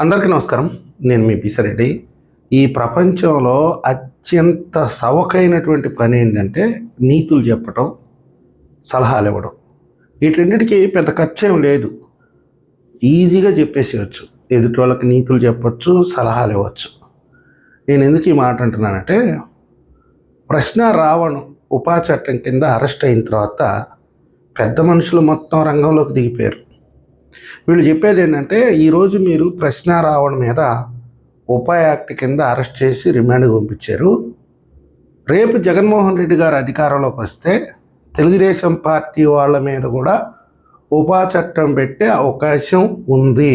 అందరికీ నమస్కారం. నేను మీ పిసిరెడ్డి. ఈ ప్రపంచంలో అత్యంత సవకైనటువంటి పని ఏంటంటే నీతులు చెప్పటం, సలహాలు ఇవ్వడం. వీటన్నిటికీ పెద్ద ఖర్చేం లేదు. ఈజీగా చెప్పేసేయచ్చు. ఎదుటి వాళ్ళకి నీతులు చెప్పచ్చు, సలహాలు ఇవ్వచ్చు. నేను ఎందుకు ఈ మాట అంటున్నానంటే, ప్రశ్న రావణ్ ఉపా చట్టం కింద అరెస్ట్ అయిన తర్వాత పెద్ద మనుషులు మొత్తం రంగంలోకి దిగిపోయారు. వీళ్ళు చెప్పేది ఏంటంటే, ఈరోజు మీరు ప్రశ్న రావణ్ మీద ఉపా యాక్ట్ కింద అరెస్ట్ చేసి రిమాండ్కి పంపించారు. రేపు జగన్మోహన్ రెడ్డి గారు అధికారంలోకి వస్తే తెలుగుదేశం పార్టీ వాళ్ళ మీద కూడా ఉపా చట్టం పెట్టే అవకాశం ఉంది.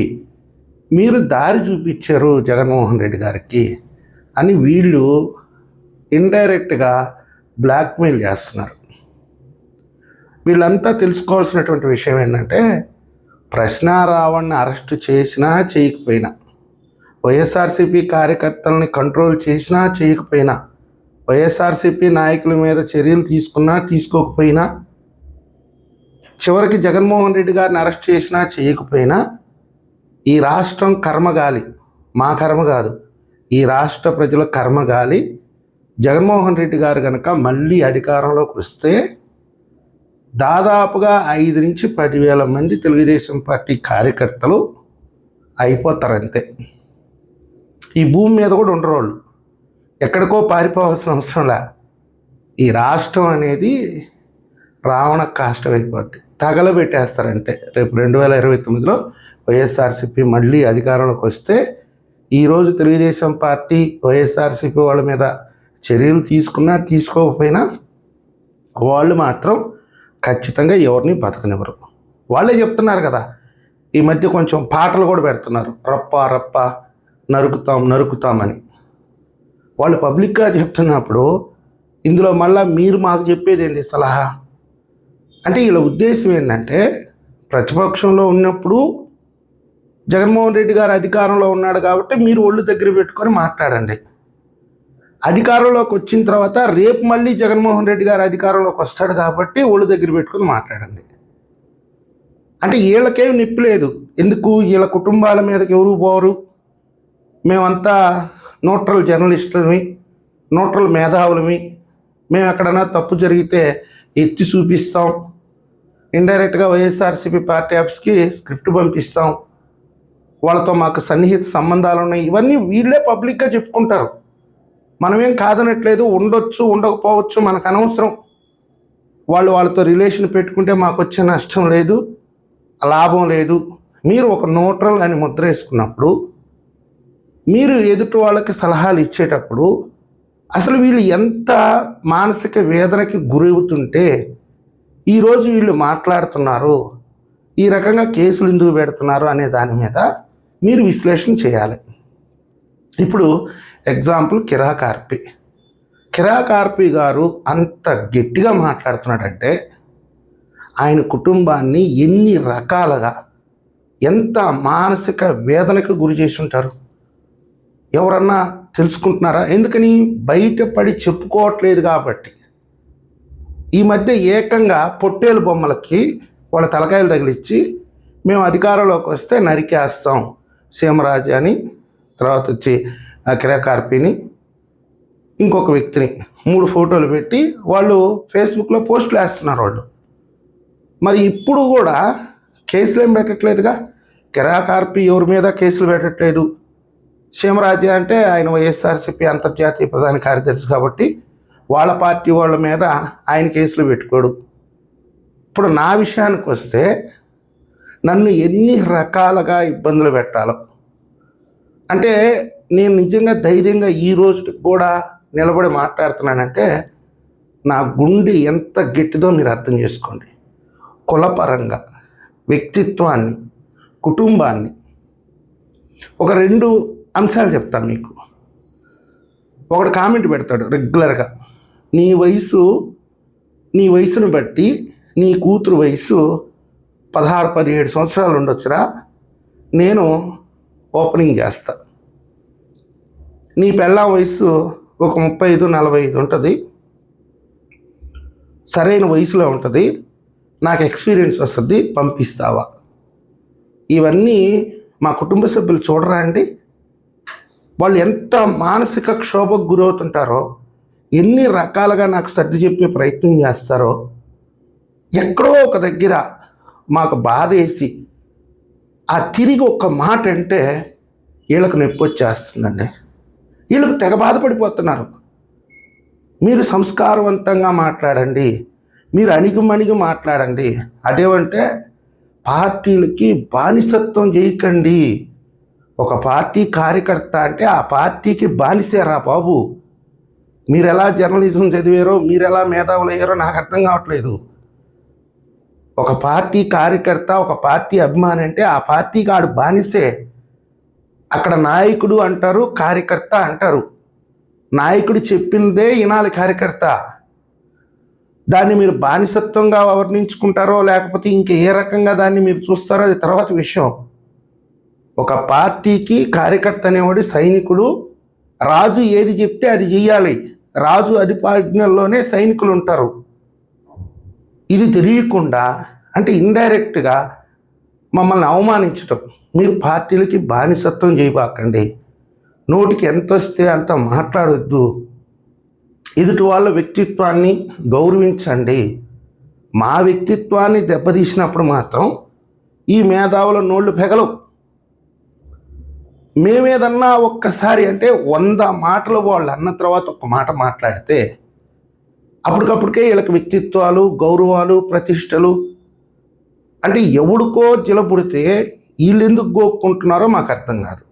మీరు దారి చూపించారు జగన్మోహన్ రెడ్డి గారికి అని వీళ్ళు ఇండైరెక్ట్గా బ్లాక్మెయిల్ చేస్తున్నారు. వీళ్ళంతా తెలుసుకోవాల్సినటువంటి విషయం ఏంటంటే, ప్రశ్న రావణ్ని అరెస్టు చేసినా చేయకపోయినా, వైఎస్ఆర్సీపీ కార్యకర్తలని కంట్రోల్ చేసినా చేయకపోయినా, వైఎస్ఆర్సీపీ నాయకుల మీద చర్యలు తీసుకున్నా తీసుకోకపోయినా, చివరికి జగన్మోహన్ రెడ్డి గారిని అరెస్ట్ చేసినా చేయకపోయినా, ఈ రాష్ట్రం కర్మగాలి, మా కర్మ కాదు, ఈ రాష్ట్ర ప్రజల కర్మగాలి. జగన్మోహన్ రెడ్డి గారు కనుక మళ్ళీ అధికారంలోకి వస్తే దాదాపుగా 5 నుంచి 10,000 మంది తెలుగుదేశం పార్టీ కార్యకర్తలు అయిపోతారు అంతే. ఈ భూమి మీద కూడా ఉండరు వాళ్ళు. ఎక్కడికో పారిపోవాల్సిన అవసరంలా. ఈ రాష్ట్రం అనేది రావణ కాష్టం అయిపోద్ది, తగలబెట్టేస్తారంటే. రేపు 2029లో వైఎస్ఆర్సీపీ మళ్ళీ అధికారంలోకి వస్తే ఈరోజు తెలుగుదేశం పార్టీ వైఎస్ఆర్సీపీ వాళ్ళ మీద చర్యలు తీసుకున్నా తీసుకోకపోయినా వాళ్ళు మాత్రం ఖచ్చితంగా ఎవరిని బతకనివ్వరు. వాళ్ళే చెప్తున్నారు కదా, ఈ మధ్య కొంచెం పాటలు కూడా పెడుతున్నారు, రప్ప రప్ప నరుకుతామని. వాళ్ళు పబ్లిక్గా చెప్తున్నప్పుడు ఇందులో మళ్ళీ మీరు మాకు చెప్పేది ఏంటి సలహా అంటే, వీళ్ళ ఉద్దేశం ఏంటంటే, ప్రతిపక్షంలో ఉన్నప్పుడు జగన్మోహన్ రెడ్డి గారు అధికారంలో ఉన్నాడు కాబట్టి మీరు ఒళ్ళు దగ్గర పెట్టుకొని మాట్లాడండి. అధికారంలోకి వచ్చిన తర్వాత రేపు మళ్ళీ జగన్మోహన్ రెడ్డి గారు అధికారంలోకి వస్తాడు కాబట్టి ఒళ్ళు దగ్గర పెట్టుకుని మాట్లాడండి. అంటే వీళ్ళకేం నొప్పి లేదు. ఎందుకు? వీళ్ళ కుటుంబాల మీదకి ఎవరు పోరు. మేమంతా న్యూట్రల్ జర్నలిస్టులమి, న్యూట్రల్ మేధావులమి, మేము ఎక్కడైనా తప్పు జరిగితే ఎత్తి చూపిస్తాం, ఇండైరెక్ట్గా వైఎస్ఆర్సీపీ పార్టీ ఆఫీస్కి స్క్రిప్ట్ పంపిస్తాం, వాళ్ళతో మాకు సన్నిహిత సంబంధాలు ఉన్నాయి, ఇవన్నీ వీళ్ళే పబ్లిక్గా చెప్పుకుంటారు. మనమేం కాదనట్లేదు, ఉండొచ్చు ఉండకపోవచ్చు, మనకు అనవసరం. వాళ్ళతో రిలేషన్ పెట్టుకుంటే మాకు వచ్చే నష్టం లేదు, లాభం లేదు. మీరు ఒక న్యూట్రల్ అని ముద్ర వేసుకున్నప్పుడు, మీరు ఎదుటి వాళ్ళకి సలహాలు ఇచ్చేటప్పుడు అసలు వీళ్ళు ఎంత మానసిక వేదనకి గురవుతుంటే ఈరోజు వీళ్ళు మాట్లాడుతున్నారు, ఈ రకంగా కేసులు ఎందుకు పెడుతున్నారు అనే దాని మీద మీరు విశ్లేషణ చేయాలి. ఇప్పుడు ఎగ్జాంపుల్ కిరా కార్పి గారు అంత గట్టిగా మాట్లాడుతున్నాడంటే, ఆయన కుటుంబాన్ని ఎన్ని రకాలుగా ఎంత మానసిక వేదనకు గురి చేసి ఉంటారు. ఎవరన్నా తెలుసుకుంటున్నారా? ఎందుకని? బయటపడి చెప్పుకోవట్లేదు కాబట్టి. ఈ మధ్య ఏకంగా పొట్టేలు బొమ్మలకి వాళ్ళ తలకాయలు తగిలిచ్చి, మేము అధికారంలోకి వస్తే నరికేస్తాం సీమరాజు అని, తర్వాత వచ్చి ఆ కిరా కార్పిని, ఇంకొక వ్యక్తిని 3 ఫోటోలు పెట్టి వాళ్ళు ఫేస్బుక్లో పోస్టులు వేస్తున్నారు వాళ్ళు. మరి ఇప్పుడు కూడా కేసులు ఏం పెట్టట్లేదుగా. కిరా కార్పి ఎవరి మీద కేసులు పెట్టట్లేదు. సీమరాజు అంటే ఆయన వైఎస్ఆర్సీపీ అంతర్జాతీయ ప్రధాన కార్యదర్శి కాబట్టి వాళ్ళ పార్టీ వాళ్ళ మీద ఆయన కేసులు పెట్టుకోడు. ఇప్పుడు నా విషయానికి వస్తే నన్ను ఎన్ని రకాలుగా ఇబ్బందులు పెట్టాలో, అంటే నేను నిజంగా ధైర్యంగా ఈ రోజు కూడా నిలబడి మాట్లాడుతున్నానంటే నా గుండె ఎంత గట్టిదో మీరు అర్థం చేసుకోండి. కులపరంగా, వ్యక్తిత్వాన్ని, కుటుంబాన్ని. ఒక 2 అంశాలు చెప్తాను మీకు. ఒకడు కామెంట్ పెడతాడు రెగ్యులర్గా, నీ వయసును బట్టి నీ కూతురు వయసు 16-17 సంవత్సరాలు ఉండొచ్చురా, నేను ఓపెనింగ్ చేస్తా. నీ పెళ్ళాం వయసు ఒక 35-45 ఉంటుంది, సరైన వయసులో ఉంటుంది, నాకు ఎక్స్పీరియన్స్ వస్తుంది, పంపిస్తావా? ఇవన్నీ మా కుటుంబ సభ్యులు చూడరా అండి? వాళ్ళు ఎంత మానసిక క్షోభకు గురవుతుంటారో, ఎన్ని రకాలుగా నాకు సర్ది చెప్పే ప్రయత్నం చేస్తారో, ఎక్కడో ఒక దగ్గర మాకు బాధ వేసి ఆ తిరిగి ఒక్క మాట అంటే వీళ్ళకు నొప్పి వచ్చేస్తుందండి. వీళ్ళకు తెగ బాధపడిపోతున్నారు. మీరు సంస్కారవంతంగా మాట్లాడండి, మీరు అణిగిమణిగి మాట్లాడండి. అదేమంటే పార్టీలకి బానిసత్వం చేయకండి. ఒక పార్టీ కార్యకర్త అంటే ఆ పార్టీకి బానిసేరా బాబు. మీరు ఎలా జర్నలిజం చదివారో, మీరు ఎలా మేధావులు అయ్యారో నాకు అర్థం కావట్లేదు. ఒక పార్టీ కార్యకర్త, ఒక పార్టీ అభిమాని అంటే ఆ పార్టీకి ఆడు బానిసే. అక్కడ నాయకుడు అంటారు, కార్యకర్త అంటారు. నాయకుడు చెప్పిందే వినాలి కార్యకర్త. దాన్ని మీరు బానిసత్వంగా వర్ణించుకుంటారో లేకపోతే ఇంకే ఏ రకంగా దాన్ని మీరు చూస్తారో అది తర్వాత విషయం. ఒక పార్టీకి కార్యకర్త అనేవాడు సైనికుడు. రాజు ఏది చెప్తే అది చెయ్యాలి. రాజు అధిపాజ్ఞల్లోనే సైనికులు ఉంటారు. ఇది తెలియకుండా అంటే ఇండైరెక్ట్గా మమ్మల్ని అవమానించటం. మీరు పార్టీలకి బానిసత్వం చేయబాకండి. నోటికి ఎంత వస్తే అంత మాట్లాడొద్దు. ఎదుటి వాళ్ళ వ్యక్తిత్వాన్ని గౌరవించండి. మా వ్యక్తిత్వాన్ని దెబ్బతీసినప్పుడు మాత్రం ఈ మేధావుల నోళ్ళు పెగలవు. మేమేదన్నా ఒక్కసారి అంటే 100 మాటలు వాళ్ళు అన్న తర్వాత ఒక్క మాట మాట్లాడితే అప్పటికప్పటికే వీళ్ళకి వ్యక్తిత్వాలు, గౌరవాలు, ప్రతిష్టలు అంటే ఎవడికో జిలపుడితే వీళ్ళు ఎందుకు గోక్కుంటున్నారో మాకు అర్థం కాదు.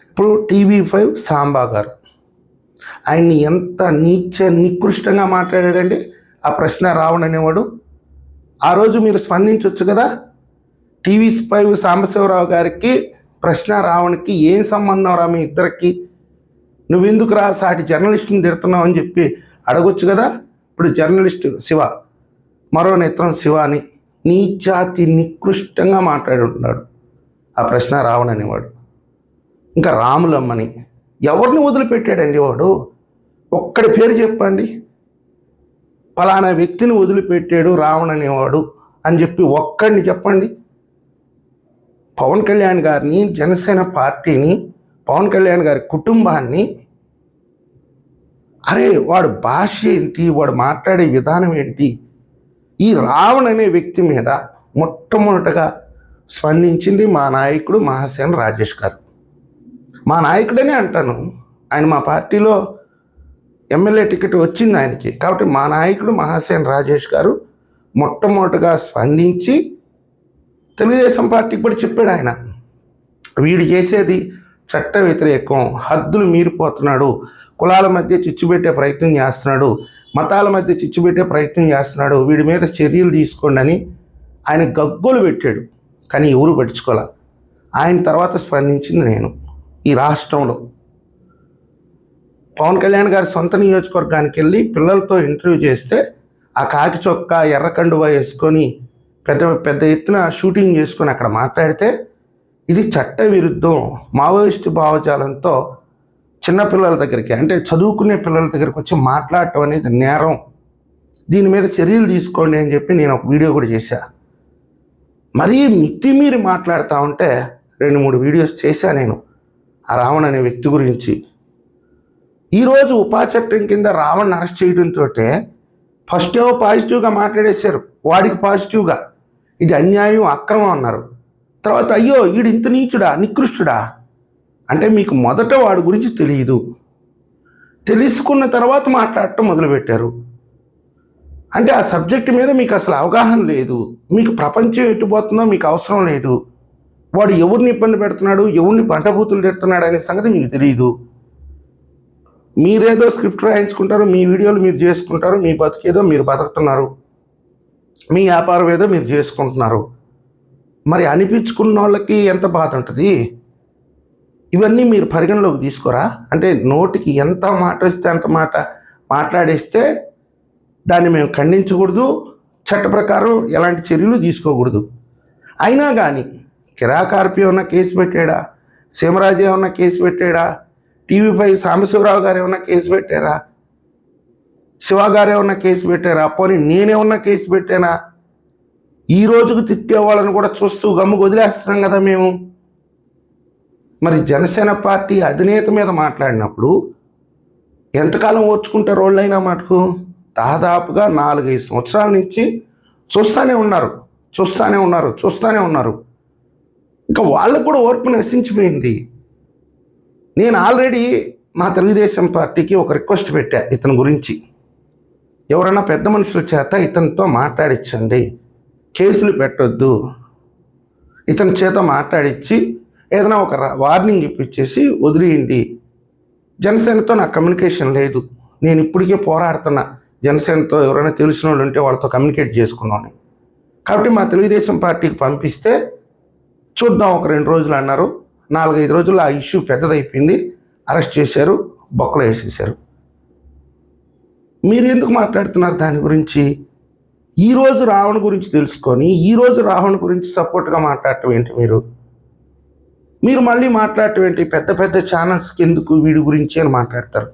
ఇప్పుడు TV5 సాంబా గారు ఆయన్ని ఎంత నికృష్టంగా మాట్లాడాడండి. ఆ ప్రశ్న రావణ్ అనేవాడు. ఆ రోజు మీరు స్పందించవచ్చు కదా. TV5 సాంబశివరావు గారికి ప్రశ్న రావణ్కి ఏం సంబంధం రా మీ ఇద్దరికి, నువ్వెందుకు రా సాటి జర్నలిస్టుని తిడుతున్నావు అని చెప్పి అడగొచ్చు కదా. ఇప్పుడు జర్నలిస్టు శివ, మరో నేత్రం శివ అని నీచాతి నికృష్టంగా మాట్లాడి ఉంటున్నాడు ఆ ప్రశ్న రావణ్ అనేవాడు. ఇంకా రాములమ్మని ఎవరిని వదిలిపెట్టాడండి వాడు? ఒక్కడి పేరు చెప్పండి. ఫలానా వ్యక్తిని వదిలిపెట్టాడు రావణ్ అనేవాడు అని చెప్పి ఒక్కడిని చెప్పండి. పవన్ కళ్యాణ్ గారిని, జనసేన పార్టీని, పవన్ కళ్యాణ్ గారి కుటుంబాన్ని, అరే వాడు భాష ఏంటి, వాడు మాట్లాడే విధానం ఏంటి, ఈ రావణ్ అనే వ్యక్తి మీద మొట్టమొదటగా స్పందించింది మా నాయకుడు మహాసేన రాజేష్ గారు. మా నాయకుడనే అంటాను, ఆయన మా పార్టీలో ఎమ్మెల్యే టికెట్ వచ్చింది ఆయనకి. కాబట్టి మా నాయకుడు మహాసేన రాజేష్ గారు మొట్టమొదటగా స్పందించి తెలుగుదేశం పార్టీకి కూడా చెప్పాడు. ఆయన వీడు చేసేది చట్ట వ్యతిరేకం, హద్దులు మీరిపోతున్నాడు, కులాల మధ్య చిచ్చుపెట్టే ప్రయత్నం చేస్తున్నాడు, మతాల మధ్య చిచ్చుపెట్టే ప్రయత్నం చేస్తున్నాడు, వీడి మీద చర్యలు తీసుకోండి అని ఆయన గగ్గోలు పెట్టాడు. కానీ ఎవరు పట్టించుకోలే. ఆయన తర్వాత స్పందించింది నేను. ఈ రాష్ట్రంలో పవన్ కళ్యాణ్ గారి సొంత నియోజకవర్గానికి వెళ్ళి పిల్లలతో ఇంటర్వ్యూ చేస్తే ఆ కాకి చొక్కా ఎర్ర కండువా వేసుకొని పెద్ద పెద్ద ఎత్తున షూటింగ్ చేసుకొని అక్కడ మాట్లాడితే ఇది చట్ట విరుద్ధం, మావోయిస్టు భావజాలంతో చిన్నపిల్లల దగ్గరికి అంటే చదువుకునే పిల్లల దగ్గరికి వచ్చి మాట్లాడటం అనేది నేరం, దీని మీద చర్యలు తీసుకోండి అని చెప్పి నేను ఒక వీడియో కూడా చేశా. మరీ మితిమీరి మాట్లాడుతూ ఉంటే 2-3 వీడియోస్ చేశా నేను ఆ రావణ్ అనే వ్యక్తి గురించి. ఈరోజు ఉపా చట్టం కింద రావణ్ అరెస్ట్ చేయడంతో ఫస్ట్ ఏమో పాజిటివ్గా మాట్లాడేశారు, వాడికి పాజిటివ్గా ఇది అన్యాయం, అక్రమం అన్నారు. తర్వాత అయ్యో వీడు ఇంత నీచుడా, నికృష్టుడా అంటే మీకు మొదట వాడి గురించి తెలియదు, తెలుసుకున్న తర్వాత మాట్లాడటం మొదలుపెట్టారు. అంటే ఆ సబ్జెక్ట్ మీద మీకు అసలు అవగాహన లేదు, మీకు ప్రపంచం ఎట్టుపోతుందో మీకు అవసరం లేదు, వాడు ఎవరిని ఇబ్బంది పెడుతున్నాడు, ఎవరిని పంటబూతులు పెడుతున్నాడు అనే సంగతి మీకు తెలియదు. మీరేదో స్క్రిప్ట్ రాయించుకుంటారు, మీ వీడియోలు మీరు చేసుకుంటారు, మీ బతుకేదో మీరు బతుకుతున్నారు, మీ వ్యాపారం ఏదో మీరు చేసుకుంటున్నారు. మరి అనిపించుకున్న వాళ్ళకి ఎంత బాధ ఉంటుంది? ఇవన్నీ మీరు పరిగణలోకి తీసుకోరా? అంటే నోటికి ఎంత మాట వస్తే అంత మాట మాట్లాడేస్తే దాన్ని మేము ఖండించకూడదు, చట్ట ప్రకారం ఎలాంటి చర్యలు తీసుకోకూడదు. అయినా కానీ కిరాకార్పి ఏమన్నా కేసు పెట్టాడా, సీమరాజు ఏమన్నా కేసు పెట్టాడా, TV5 సాంబశివరావు గారు ఏమన్నా కేసు పెట్టారా, శివ గారు ఏమన్నా కేసు పెట్టారా, పోనీ నేనేమన్నా కేసు పెట్టానా? ఈ రోజుకు తిట్టే వాళ్ళని కూడా చూస్తూ గమ్ముకు వదిలేస్తున్నాం కదా మేము. మరి జనసేన పార్టీ అధినేత మీద మాట్లాడినప్పుడు ఎంతకాలం ఓర్చుకుంటారు వాళ్ళైనా మటుకు? దాదాపుగా 4-5 సంవత్సరాల నుంచి చూస్తూనే ఉన్నారు. ఇంకా వాళ్ళకు కూడా ఓర్పు నశించిపోయింది. నేను ఆల్రెడీ మా తెలుగుదేశం పార్టీకి ఒక రిక్వెస్ట్ పెట్టా, ఇతని గురించి ఎవరైనా పెద్ద మనుషుల చేత ఇతనితో మాట్లాడించండి, కేసులు పెట్టొద్దు, ఇతని చేత మాట్లాడించి ఏదైనా ఒక వార్నింగ్ ఇప్పించేసి వదిలేయండి. జనసేనతో నాకు కమ్యూనికేషన్ లేదు, నేను ఇప్పటికే పోరాడుతున్నా, జనసేనతో ఎవరైనా తెలిసిన వాళ్ళు ఉంటే వాళ్ళతో కమ్యూనికేట్ చేసుకున్నాను. కాబట్టి మా తెలుగుదేశం పార్టీకి పంపిస్తే చూద్దాం ఒక 2 రోజులు అన్నారు. 4-5 రోజుల్లో ఆ ఇష్యూ పెద్దదైపోయింది, అరెస్ట్ చేశారు, బొక్కలు వేసేసారు. మీరు ఎందుకు మాట్లాడుతున్నారు దాని గురించి? ఈరోజు రావణ గురించి తెలుసుకొని ఈరోజు రావణ గురించి సపోర్ట్గా మాట్లాడటం ఏంటి? మీరు మళ్ళీ మాట్లాడటం ఏంటి? పెద్ద ఛానల్స్కి ఎందుకు వీడి గురించి అని మాట్లాడతారు?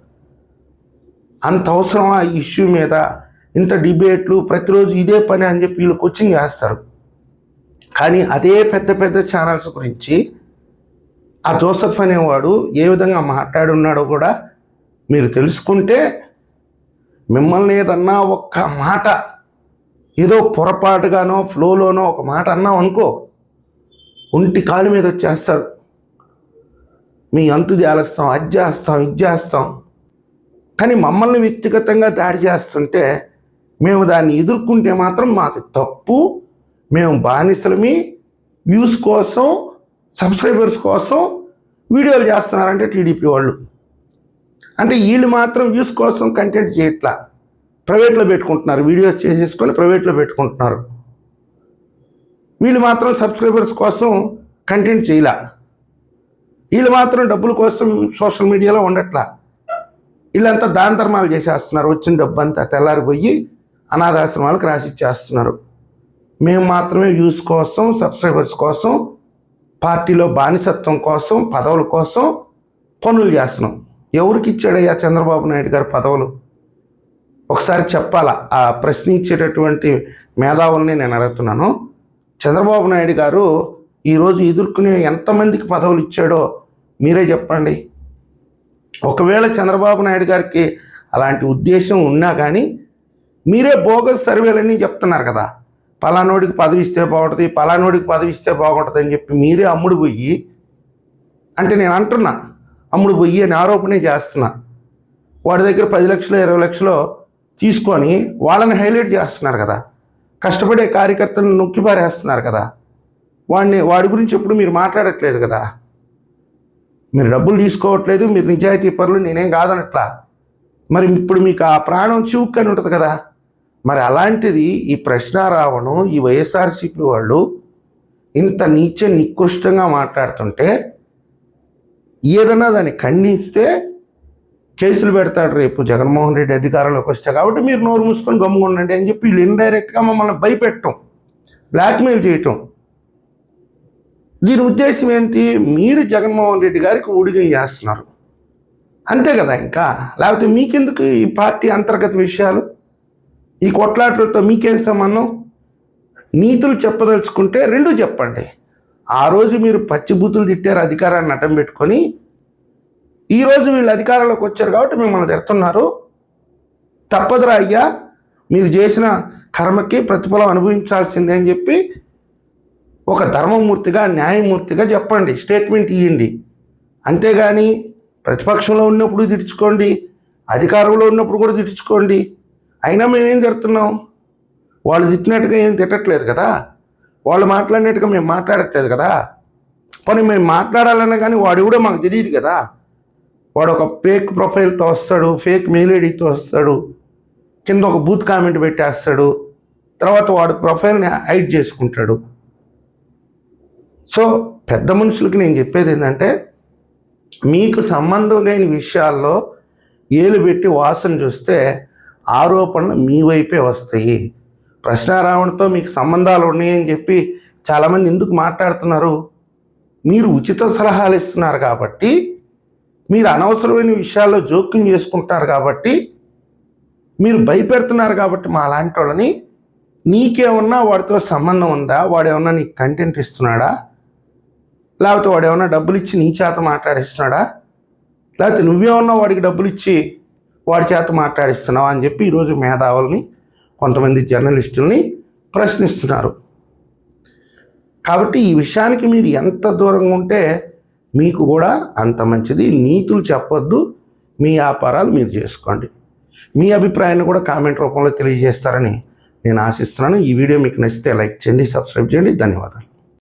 అంత అవసరమా ఈ ఇష్యూ మీద ఇంత డిబేట్లు, ప్రతిరోజు ఇదే పని అని చెప్పి వీళ్ళు కోచింగ్ చేస్తారు. కానీ అదే పెద్ద ఛానల్స్ గురించి ఆ జోసెఫ్ అనేవాడు ఏ విధంగా మాట్లాడున్నాడో కూడా మీరు తెలుసుకుంటే, మిమ్మల్ని ఏదన్నా ఒక్క మాట ఏదో పొరపాటుగానో ఫ్లోలోనో ఒక మాట అన్నాం అనుకో, ఒంటి కాలు మీద వచ్చేస్తారు, మీ అంతు చేస్తాం, అది చేస్తాం, ఇది చేస్తాం. కానీ మమ్మల్ని వ్యక్తిగతంగా దాడి చేస్తుంటే మేము దాన్ని ఎదుర్కొంటే మాత్రం మాకు తప్పు, మేము బానిసలమి, వ్యూస్ కోసం, సబ్స్క్రైబర్స్ కోసం వీడియోలు చేస్తున్నారంటే టీడీపీ వాళ్ళు. అంటే వీళ్ళు మాత్రం వ్యూస్ కోసం కంటెంట్ చేయట్లా, ప్రైవేట్లో పెట్టుకుంటున్నారు, వీడియోస్ చేసేసుకొని ప్రైవేట్లో పెట్టుకుంటున్నారు. వీళ్ళు మాత్రం సబ్స్క్రైబర్స్ కోసం కంటెంట్ చేయలా, వీళ్ళు మాత్రం డబ్బుల కోసం సోషల్ మీడియాలో ఉండట్లా. వీళ్ళంతా దాన ధర్మాలు చేసేస్తున్నారు, వచ్చిన డబ్బు అంతా తెల్లారిపోయి అనాథాశ్రమాలకు రాసిచ్చేస్తున్నారు. మేము మాత్రమే వ్యూస్ కోసం, సబ్స్క్రైబర్స్ కోసం, పార్టీలో బానిసత్వం కోసం, పదవుల కోసం పనులు చేస్తున్నాం. ఎవరికి ఇచ్చాడయ్యా చంద్రబాబు నాయుడు గారు పదవులు? ఒకసారి చెప్పాలా? ఆ ప్రశ్నించేటటువంటి మేధావుల్ని నేను అడుగుతున్నాను. చంద్రబాబు నాయుడు గారు ఈరోజు ఎదుర్కొనే ఎంతమందికి పదవులు ఇచ్చాడో మీరే చెప్పండి. ఒకవేళ చంద్రబాబు నాయుడు గారికి అలాంటి ఉద్దేశం ఉన్నా కానీ మీరే బోగస్ సర్వేలన్నీ చెప్తున్నారు కదా, పలానోడికి పదవి ఇస్తే బాగుంటుంది, పలానోడికి పదవి ఇస్తే బాగుంటుంది అని చెప్పి మీరే అమ్ముడు పోయి, అంటే నేను అంటున్నా అమ్ముడు పోయి అని ఆరోపణే చేస్తున్నా. వాడి దగ్గర 10 లక్షలు 20 లక్షలు తీసుకొని వాళ్ళని హైలైట్ చేస్తున్నారు కదా, కష్టపడే కార్యకర్తలను నొక్కిపారేస్తున్నారు కదా. వాడి గురించి ఎప్పుడు మీరు మాట్లాడట్లేదు కదా. మీరు డబ్బులు తీసుకోవట్లేదు, మీరు నిజాయితీ పరులు, నేనేం కాదనట్లా. మరి ఇప్పుడు మీకు ఆ ప్రాణం చివుక్కని ఉంటుంది కదా. మరి అలాంటిది ఈ ప్రశ్నారావణు, ఈ వైఎస్ఆర్సీపీ వాళ్ళు ఇంత నికృష్టంగా మాట్లాడుతుంటే ఏదన్నా దాన్ని ఖండిస్తే కేసులు పెడతాడు రేపు జగన్మోహన్ రెడ్డి అధికారంలోకి వస్తే. కాబట్టి మీరు నోరు మూసుకొని గమ్ముగా ఉండండి అని చెప్పి వీళ్ళు ఇండైరెక్ట్గా మమ్మల్ని భయపెట్టడం, బ్లాక్మెయిల్ చేయటం. దీని ఉద్దేశం ఏంటి? మీరు జగన్మోహన్ రెడ్డి గారికి ఊడిగం చేస్తున్నారు, అంతే కదా. ఇంకా లేకపోతే మీకెందుకు ఈ పార్టీ అంతర్గత విషయాలు, ఈ కొట్లాటలతో మీకేం సంబంధం? నీతులు చెప్పదలుచుకుంటే 2 చెప్పండి. ఆ రోజు మీరు పచ్చిబూతులు తిట్టారు అధికారాన్ని అడ్డం పెట్టుకొని, ఈరోజు వీళ్ళు అధికారంలోకి వచ్చారు కాబట్టి మిమ్మల్ని తిడుతున్నారు. తప్పదురా అయ్యా, మీరు చేసిన కర్మకి ప్రతిఫలం అనుభవించాల్సిందే అని చెప్పి ఒక ధర్మమూర్తిగా, న్యాయమూర్తిగా చెప్పండి, స్టేట్మెంట్ ఇవ్వండి. అంతేగాని ప్రతిపక్షంలో ఉన్నప్పుడు తిట్టించుకోండి, అధికారంలో ఉన్నప్పుడు కూడా తిట్టించుకోండి. అయినా మేమేం తిడుతున్నాం? వాళ్ళు తిట్టినట్టుగా ఏం తిట్టట్లేదు కదా, వాళ్ళు మాట్లాడినట్టుగా మేము మాట్లాడట్లేదు కదా. పని మేము మాట్లాడాలన్నా కానీ వాడు కూడా మాకు తెలియదు కదా. వాడు ఒక ఫేక్ ప్రొఫైల్తో వస్తాడు, ఫేక్ మెయిల్ ఐడితో వస్తాడు, కింద ఒక బూత్ కామెంట్ పెట్టేస్తాడు, తర్వాత వాడు ప్రొఫైల్ని హైడ్ చేసుకుంటాడు. సో పెద్ద మనుషులకి నేను చెప్పేది ఏంటంటే, మీకు సంబంధం లేని విషయాల్లో ఏలు పెట్టి వాసన చూస్తే ఆరోపణలు మీ వైపే వస్తాయి. ప్రశ్నారావణతో మీకు సంబంధాలు ఉన్నాయని చెప్పి చాలామంది ఎందుకు మాట్లాడుతున్నారు? మీరు ఉచిత సలహాలు ఇస్తున్నారు కాబట్టి, మీరు అనవసరమైన విషయాల్లో జోక్యం చేసుకుంటున్నారు కాబట్టి, మీరు భయపెడుతున్నారు కాబట్టి మా లాంటి వాళ్ళని. నీకేమన్నా వాడితో సంబంధం ఉందా? వాడు ఏమన్నా నీకు కంటెంట్ ఇస్తున్నాడా? లేకపోతే వాడు ఏమన్నా డబ్బులు ఇచ్చి నీ చేత మాట్లాడిస్తున్నాడా, లేకపోతే నువ్వేమన్నా వాడికి డబ్బులు ఇచ్చి వాడి చేత మాట్లాడిస్తున్నావా అని చెప్పి ఈరోజు మేధావుల్ని, కొంతమంది జర్నలిస్టుల్ని ప్రశ్నిస్తున్నారు. కాబట్టి ఈ విషయానికి మీరు ఎంత దూరంగా ఉంటే మీకు కూడా అంత మంచిది. నీతులు చెప్పొద్దు, మీ వ్యాపారాలు మీరు చేసుకోండి. మీ అభిప్రాయాన్ని కూడా కామెంట్ రూపంలో తెలియజేస్తారని నేను ఆశిస్తున్నాను. ఈ వీడియో మీకు నచ్చితే లైక్ చేయండి, సబ్స్క్రైబ్ చేయండి. ధన్యవాదాలు.